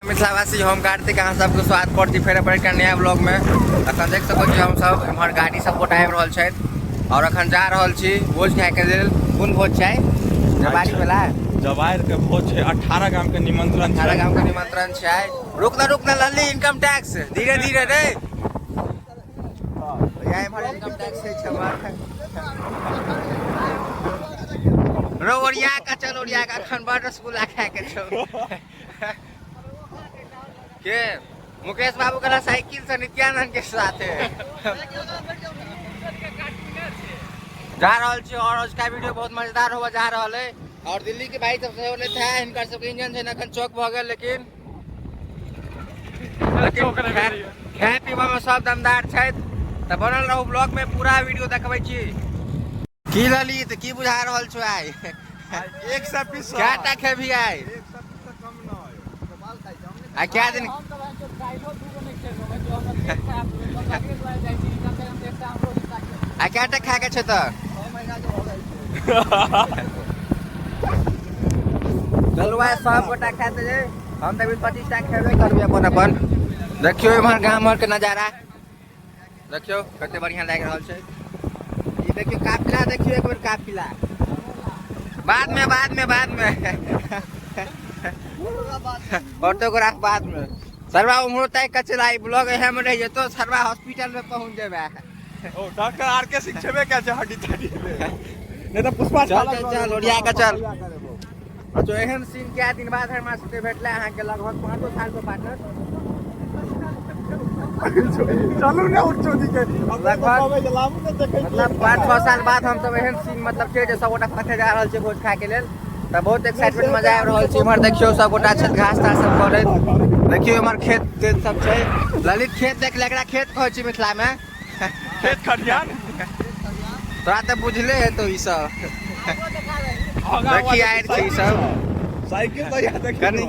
मिथिलावासी हम कार्तिक अहाँ सबके स्वागत करती फेर अपन एकटा नया ब्लॉग में। अखन देख सको छी हम सब एम्हर गाड़ी सब गोटा आबि रहल छथि और अखन जा रहल छी भोज खाए के लेल। कोन भोज छै? जवारी वाला जवार के भोज छै। 18 गांव के निमंत्रण छै। 18 गांव के निमंत्रण छै। रुक ना लल्ली इनकम टैक्स धीरे धीरे रे। या एम्हर इनकम टैक्स छै छमर रो ओरिया का चल ओरिया का अखन बड़ रसगुल्ला खाए के छौ। के मुकेश बाबू का साइकिल से नित्यानंद के साथ जा रहल छी और उसका वीडियो बहुत मजेदार होगा जा रहा है। और दिल्ली के भाई सब से नहीं था इनका सब इंजन से नखन चौक भ गए लेकिन खाए पीबा में सब दमदार छै। त बनल रहू ब्लॉग में पूरा वीडियो देखबै छी। की ललित की बुझा रहल छ आइ? 120 क्या टा खेबी आइ? आ क्या दिन आ क्या टा खा के छ त? चलू आइ सब गोटा खाते जे हम त 20-25 टा खेबे करबे अपन। देखियो इमहर गाम के नजारा देखियो कते बढ़िया लाग रहल छै। ई देखियो काफिला देखियो एक बेर काफिला बाद में ऑटोग्राफ बाद में। सरवा उम्र तय का चलाई ब्लॉग है में रह जतो सरवा हॉस्पिटल में पहुंच जेबे। ओ डॉक्टर आर के शिक्षे क्या छै हड्डी तड्डी नहीं तो पुष्पा चल ओडिया का चल। तो एहन सीन क्या दिन बाद हमरा से भेटले अहाँ के लगभग 5 साल के पार्टनर चलू ने उठो दी के मतलब 5-6 साल बाद हम सब एहन सीन मतलब छै जे सब गोटा फटे जा रहल छै भोज खाए के लेल। त बहुत एक्साइटमेंट मजा आबि रहल छै। इमहर देखियो सब गोटा छै घास तास सब करैत। देखियो इमहर खेत सब छै। ललित खेत देख ले एकरा खेत कहै छै मिथिला में खेत खरियान। तोरा त बुझले हेतौ ई सब। देखि आइ छै ई सब साइकिल तो याद कनी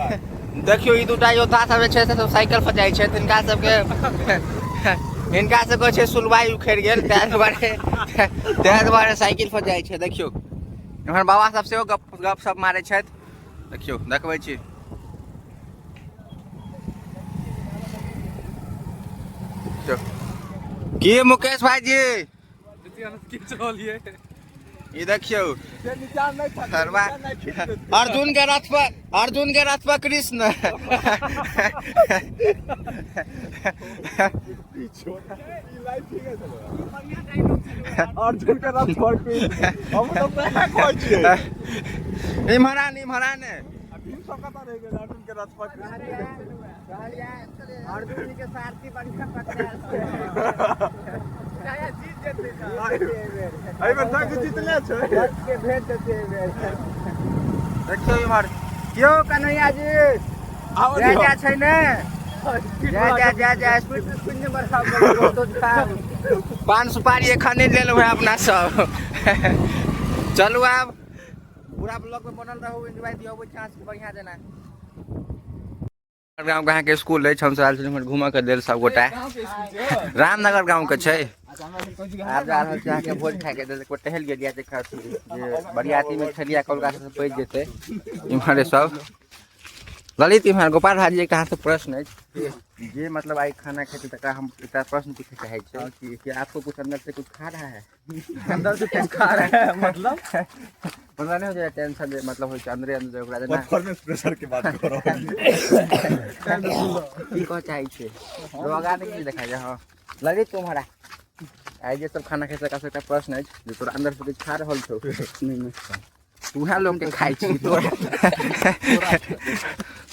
देखियो ई दूटा योद्धा सब छै से साइकिल फजाई छै। इनका सबके इनका सबके छै सुलवाई उखड़ गेल ताहि दुआरे साइकिल फजाई छै। देखियो इमहर बाबा सब सेहो गप सब मारै छथि। देखियो देखबै छी की मुकेश भाईजी ये देखियो अर्जुन के रथ पर कृष्ण अर्जुन के रथ पर हम तो कहै छी इमहरा ने भीम सब का रह गेल अर्जुन के रथ पर अर्जुन जी के सारथी बढ़िया पकड़ा चाहे जीत जेते एहि बेर तक जीतले छै के भेट देते देखियो इमहर क्यों कन्हैया जी जा छै ने जा स्पीड नंबर सब पान सुपारी एखन लेलहुँ है अपना सब। चलू आब पूरा ब्लॉग में बनल रहू एंजॉय दियो चांस बढ़िया देना। गाँव कहाँ के स्कूल है हम सब घूम के दिल सब गोटा रामनगर गाँव के छै। आब जा रहल छी के भोज खाए के दिल टहल गेलिया जे बरियाती में छलिया कोलकाता से पैज जेते इम्हर सब। ललित इम्हर गोपाल भाजी एक से प्रश्न है जे मतलब आई खाना खेते तकरा हम एक प्रश्न पूछे चाहे छी कि आपको कुछ अंदर से कुछ खा रहा है? अंदर से कुछ खा रहा है मतलब नहीं हो जाए टेंशन मतलब हो अंदर अंदर परफॉर्मेंस प्रेशर के बात करो की कह चाहे छे रोगा नहीं की देखा जा। हां ललित तुम्हारा आई जे सब खाना खेते का एकटा प्रश्न है जे तोरा अंदर से कुछ खा रहल छौ? नहीं उहा लोग के खाई छी तो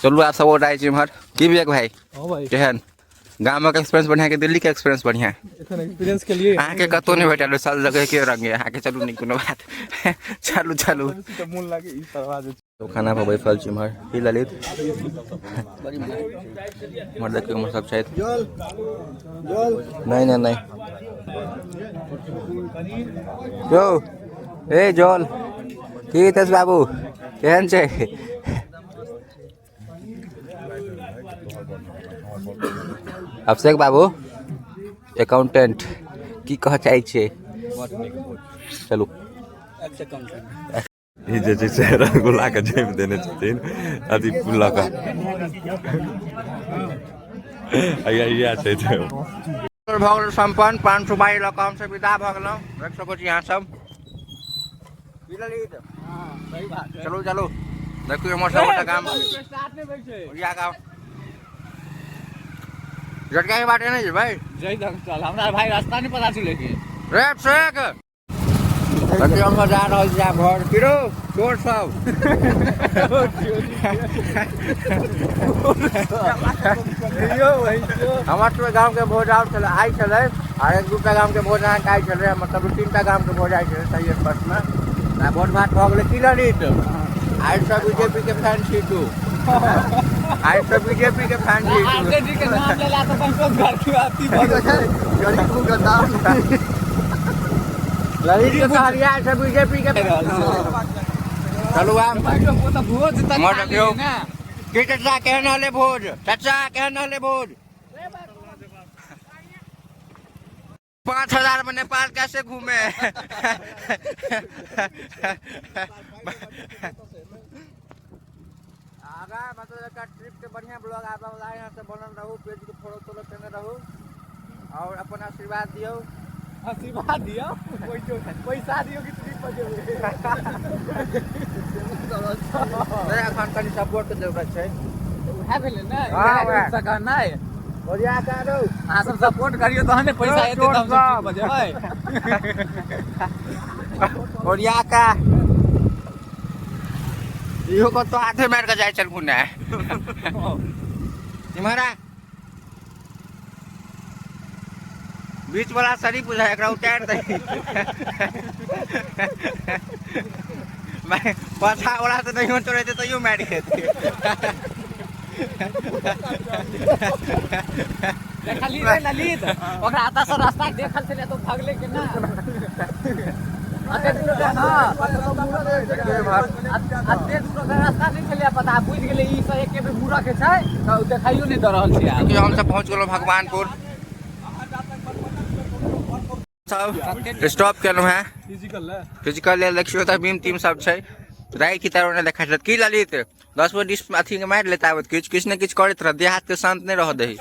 चलू आप सब उठाई छी इमहर की बिया भाई। हां भाई केहन गाम के एक्सपीरियंस बढ़िया के दिल्ली के एक्सपीरियंस बढ़िया एखन एक्सपीरियंस के लिए अहाँ के कतो नहीं भेटल सब जगह के रंग अहाँ के चलू नहीं कोनो बात चलू तो मूल लागे ई सरवा जे तो खाना पर बैठल छी इमहर की ललित मर देखियो हम सब छथि नहीं जो ए जोल की तेज बाबू केहन छै? अभिषेक बाबू अकाउंटेंट की कह चाहे छे? चलू ई जे छै से रसगुल्ला के जैम देने छथिन अथी लऽ कऽ या छै भऽ गेल संपन्न 500 बाई लऽ कऽ हमसब विदा भऽ गेलहुँ देख सकै छी अहाँ सब चलू चलू देखियो हमर सबटा काम ओरिया गाँव जटका के बाटे नहीं भाई जय चल हमरा भाई रास्ता नहीं पता चले कि रेप सेक देखियो हम जा रहल छी घर किरो चोर सब हमर तो गांव के भोज आउट छले आई छले और एक दूटा गांव के भोज अहाँ काई छले मतलब 3टा गांव के भोज आई छले सही बस में आ भोज भात भ गेले की ललित आई सब बीजेपी के फैन छी तू आई सब बीजेपी के फैन छी तू आरजेडी के नाम लेला तो पंचों घर की आती गली को गदा ललित के कहरिया सब बीजेपी के चलू आम तो भोज तक मर देखियो के चाचा केहन हले भोज चाचा केहन हले भोज 5000 में नेपाल कैसे घूमे आगा मतलब एक ट्रिप के बढ़िया ब्लॉग आबा वाला यहां से बनल रहू पेज के फॉलो तो करने रहू और अपन आशीर्वाद दियो पैसा दियो कि ट्रिप पर जेबे नहीं अखन कनी सपोर्ट के जरूरत छै उठा भेले ना हां सका नहीं ओरिया का दो हां सब सपोर्ट करियो तहने पैसा एते तब सब बजेबै ओरिया का इहो को तो हाथे मार के जाय चल पुने तुम्हारा बीच वाला सरी बुझा एकरा उतार दे मैं पाछा वाला तो नहीं तोड़े तो यो मार खेते देखली रे ललित ओकरा आता से रास्ता देखल छले तो भागले के ना अते दूर ना अते दूर रास्ता नहीं छले पता बुझ गेले ई से एके बे मुरा के छै तो देखाइयो नहीं द रहल छी कि हम सब पहुंच गेलो भगवानपुर सब स्टॉप केलहुँ हैं फिजिकल देखियो त बीम टीम सब छै राय की तरह ने देखा की ललित 10 गो डिश अथी के मार लेता है किछ ने किछ करत रह देह हाथ के शांत नहीं रह दही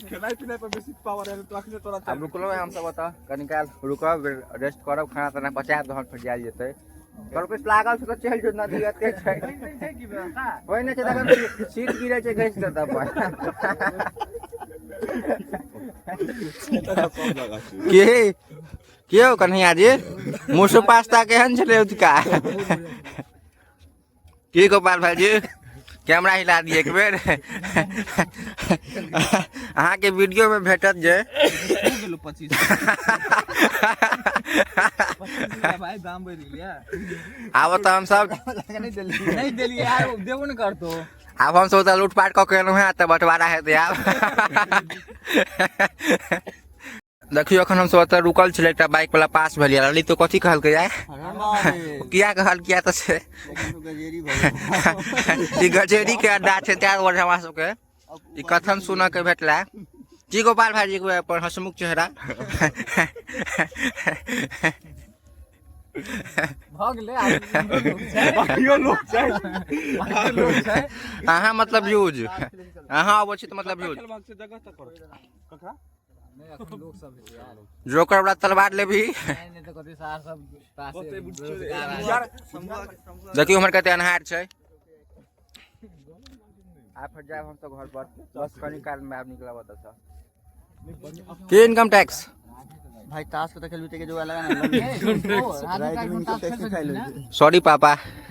खेनाइ पिनाइ पर बेसी पावर है तो अखने तोरा अब रुकलो हम सब बता कनी काल रुकब रेस्ट करब खाना ताना पचा दहन फिर जाय जेतै पर कुछ लागल छै तो चल जो नदी एते छै की व्यवस्था ओइ ने छै देखन सीट गिरै छै घैस देता अपन के हो कन्हैया जी मुसु पास्ता केहन छले उतका की गोपाल भाईजी कैमरा हिला दिए एक बेर अहाँ के वीडियो में भेटत जे 25 भाई दाम बढ़ लिया आब तो हम सब नहीं देलिए यार देबो न करतो अब हम सब लूटपाट क के है त बंटवारा हेतै आब देखियो अखन हम सब ओतऽ रुकल छलै एकटा बाइक वाला पास भेलियै ललित तो कथी कहलकै यार किया कहल किया त छै ई गजेरी के अड्डा छै त्यार वर हमरा सबके ई कथन सुन के भेटला की गोपाल भाईजी के पर हसमुख चेहरा भागले बाकियो लोग छै अहाँ मतलब यूज अहाँ अबै छी त मतलब यूज जगह तक ककरा लोग सब यार जोकर वाला तलवार लेबी नहीं तो कथि सार सब पासे देखियो हमर कते अनहार छै आप फट जाए हम तो घर पर बस कनी काल में आप निकला बता था के इनकम टैक्स भाई ताश को तो खेल के जो लगा ना सॉरी पापा